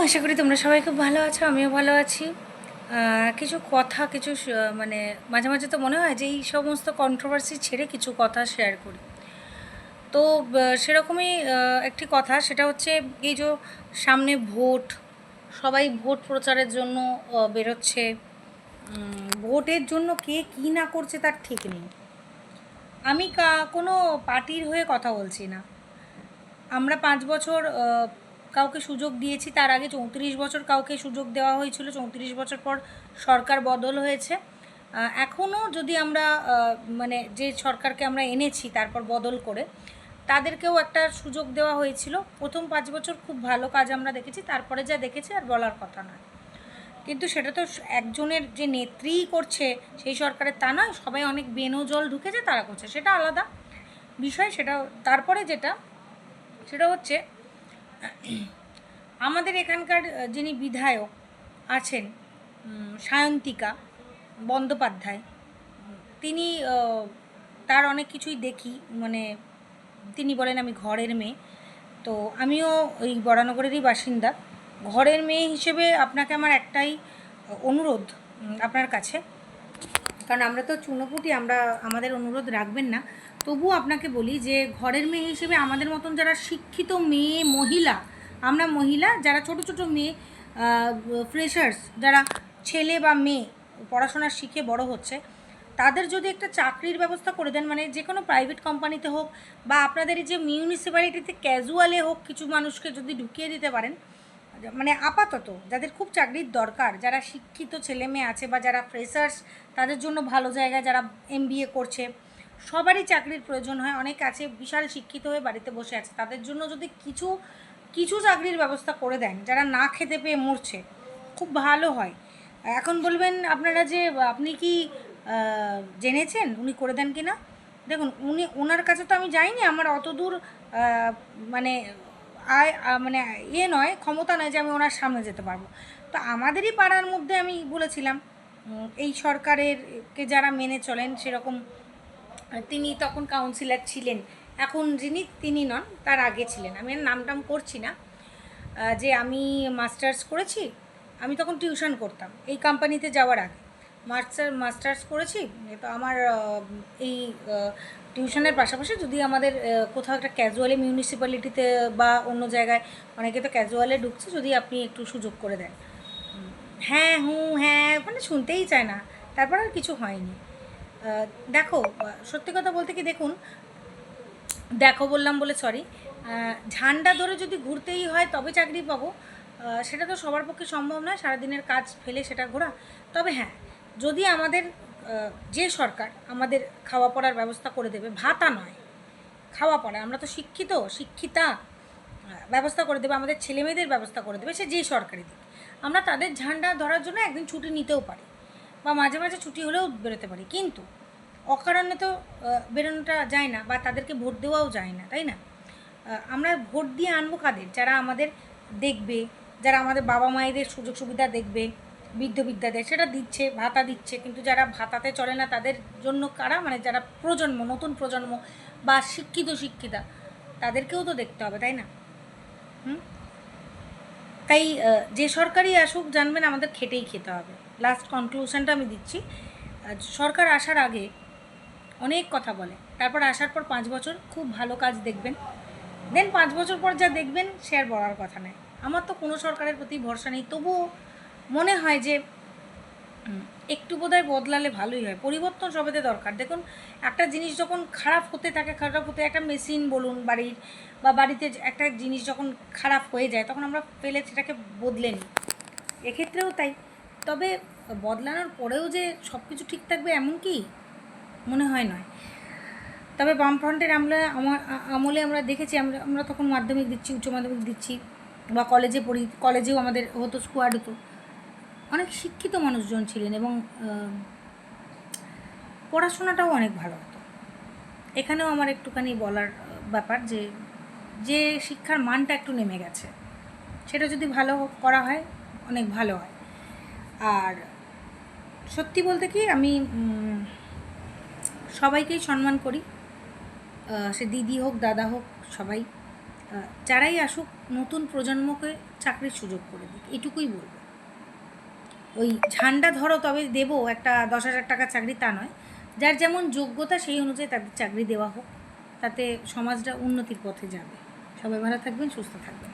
আশা করি তোমরা সবাই খুব ভালো আছো, আমিও ভালো আছি। কিছু কথা মানে মাঝে মাঝে তো মনে হয় যে এই সমস্ত কন্ট্রোভার্সি ছেড়ে কিছু কথা শেয়ার করি। তো সেরকমই একটি কথা, সেটা হচ্ছে এই যে সামনে ভোট, সবাই ভোট প্রচারের জন্য বেরোচ্ছে। ভোটের জন্য কে কী না করছে তার ঠিক নেই। আমি কোনো পার্টির হয়ে কথা বলছি না। আমরা 5 বছর কাউকে সুযোগ দিয়েছি, তার আগে 34 বছর কাউকে সুযোগ দেওয়া হয়েছিল, 34 বছর পর সরকার বদল হয়েছে। এখনও যদি আমরা মানে যে সরকারকে আমরা এনেছি তারপর বদল করে, তাদেরকেও একটা সুযোগ দেওয়া হয়েছিল। প্রথম 5 বছর খুব ভালো কাজ আমরা দেখেছি, তারপরে যা দেখেছি আর বলার কথা নয়। কিন্তু সেটা তো একজনের যে নেত্রী করছে সেই সরকারের তা নয়, সবাই অনেক বেনো জল ঢুকেছে তারা করছে, সেটা আলাদা বিষয়। সেটা তারপরে সেটা হচ্ছে আমাদের এখানকার যিনি বিধায়ক আছেন, সায়ন্তিকা বন্দ্যোপাধ্যায়, তিনি তার অনেক কিছুই দেখি, মানে তিনি বলেন আমি ঘরের মেয়ে। তো আমিও ওই বরানগরেরই বাসিন্দা। ঘরের মেয়ে হিসেবে আপনাকে আমার একটাই অনুরোধ আপনার কাছে, কারণ আমরা তো চুনোপুটি, আমরা আমাদের অনুরোধ রাখবেন না, তবুও আপনাকে বলি যে ঘরের মেয়ে হিসেবে আমাদের মতন যারা শিক্ষিত মেয়ে, মহিলা, আমরা মহিলা যারা ছোট ছোট মেয়ে, ফ্রেশার্স যারা ছেলে বা মেয়ে পড়াশোনা শিখে বড় হচ্ছে, তাদের যদি একটা চাকরির ব্যবস্থা করে দেন, মানে যে কোনো প্রাইভেট কোম্পানিতে হোক বা আপনাদের এই যে মিউনিসিপ্যালিটিতে ক্যাজুয়ালে হোক, কিছু মানুষকে যদি ঢুকিয়ে দিতে পারেন, মানে আপাতত যাদের খুব চাকরির দরকার, যারা শিক্ষিত ছেলে মেয়ে আছে বা যারা ফ্রেশার্স, তাদের জন্য ভালো জায়গা, যারা MBA করছে, সবারই চাকরির প্রয়োজন হয়। অনেক আছে বিশাল শিক্ষিত হয়ে বাড়িতে বসে আছে, তাদের জন্য যদি কিছু কিছু চাকরির ব্যবস্থা করে দেন, যারা না খেতে পেয়ে মরছে, খুব ভালো হয়। এখন বলবেন আপনারা যে আপনি কি জেনেছেন উনি করে দেন কি না? দেখুন, ওনার কাছে তো আমি যাইনি, আমার অত দূর মানে মানে নয়, ক্ষমতা নয় যে আমি ওনার সামনে যেতে পারবো। তো আমাদেরই পাড়ার মধ্যে আমি বলেছিলাম, এই সরকারেরকে যারা মেনে চলেন সেরকম, তিনি তখন কাউন্সিলর ছিলেন, এখন তিনি নন, তার আগে ছিলেন, আমি আর নামটাম করছি না, যে আমি মাস্টার্স করেছি। আমি তখন টিউশন করতাম এই কোম্পানিতে যাওয়ার আগে, মাস্টার্স করেছি। তো আমার এই টিউশনের পাশাপাশি যদি আমাদের কোথাও একটা ক্যাজুয়ালি মিউনিসিপ্যালিটিতে বা অন্য জায়গায়, অনেকে তো ক্যাজুয়ালে ঢুকছে, যদি আপনি একটু সুযোগ করে দেন। হ্যাঁ হ্যাঁ মানে শুনতেই চায় না, তারপর আর কিছু হয়নি। দেখো, সত্যি কথা বলতে কি, দেখো বললাম বলে সরি, ঝান্ডা ধরে যদি ঘুরতেই হয় তবে চাকরি পাবো, সেটা তো সবার পক্ষে সম্ভব নয়, সারাদিনের কাজ ফেলে সেটা ঘোরা। তবে হ্যাঁ, যদি আমাদের যে সরকার আমাদের খাওয়া পড়ার ব্যবস্থা করে দেবে, ভাতা নয়, খাওয়া পড়া, আমরা তো শিক্ষিতা, ব্যবস্থা করে দেবে, আমাদের ছেলেমেয়েদের ব্যবস্থা করে দেবে, সে যেই সরকারি দিক, আমরা তাদের ঝান্ডা ধরার জন্য একদিন ছুটি নিতেও পারি, বা মাঝে মাঝে ছুটি হলেও বেরোতে পারি। কিন্তু অকারণে তো বেরোনোটা যায় না, বা তাদেরকে ভোট দেওয়াও যায় না, তাই না? আমরা ভোট দিয়ে আনবো কাদের? যারা আমাদের দেখবে, যারা আমাদের বাবা মায়েদের সুযোগ সুবিধা দেখবে, বৃদ্ধ দেয়, সেটা দিচ্ছে, ভাতা দিচ্ছে, কিন্তু যারা ভাতাতে চলে না তাদের জন্য কারা, মানে যারা নতুন প্রজন্ম বা শিক্ষিতা, তাদেরকেও তো দেখতে হবে, তাই না? তাই যে সরকারই আসুক, জানবেন আমাদের খেটেই খেতে হবে। লাস্ট কনক্লুশনটা আমি দিচ্ছি, সরকার আসার আগে অনেক কথা বলে, তারপর আসার পর 5 বছর খুব ভালো কাজ দেখবেন, দেন 5 বছর পর যা দেখবেন সে আর বলার কথা নয়। আমার তো কোনো সরকারের প্রতি ভরসা নেই, তবুও মনে হয় যে একটু বোধহয় বদলালে ভালোই হয়। পরিবর্তন সবেতে দরকার। দেখুন, একটা জিনিস যখন খারাপ হতে একটা মেশিন বলুন বাড়ির, বা বাড়িতে একটা জিনিস যখন খারাপ হয়ে যায়, তখন আমরা ফেলে সেটাকে বদলে নিই, এক্ষেত্রেও তাই। তবে বদলানোর পরেও যে সব কিছু ঠিক থাকবে এমন কি মনে হয় নয়। তবে বামফ্রন্টের আমলে আমরা দেখেছি, আমরা তখন মাধ্যমিক দিচ্ছি, উচ্চ মাধ্যমিক দিচ্ছি, বা কলেজে পড়ি, কলেজেও আমাদের হতো, স্কোয়াড হতো, অনেক শিক্ষিত মানুষজন ছিলেন এবং পড়াশোনাটাও অনেক ভালো হতো। এখানেও আমার একটুখানি বলার ব্যাপার যে যে শিক্ষার মানটা একটু নেমে গেছে, সেটা যদি ভালো করা হয় অনেক ভালো হয়। আর সত্যি বলতে কি, আমি সবাইকেই সম্মান করি, সে দিদি হোক দাদা হোক, সবাই যারাই আসুক নতুন প্রজন্মকে চাকরির সুযোগ করে দিক, এটুকুই বলবো। ওই ঝান্ডা ধরো তবে দেবো একটা 10,000 টাকার চাকরি তা নয়, যার যেমন যোগ্যতা সেই অনুযায়ী তাদের চাকরি দেওয়া হোক, তাতে সমাজটা উন্নতির পথে যাবে। সবাই ভালো থাকবেন, সুস্থ থাকবেন।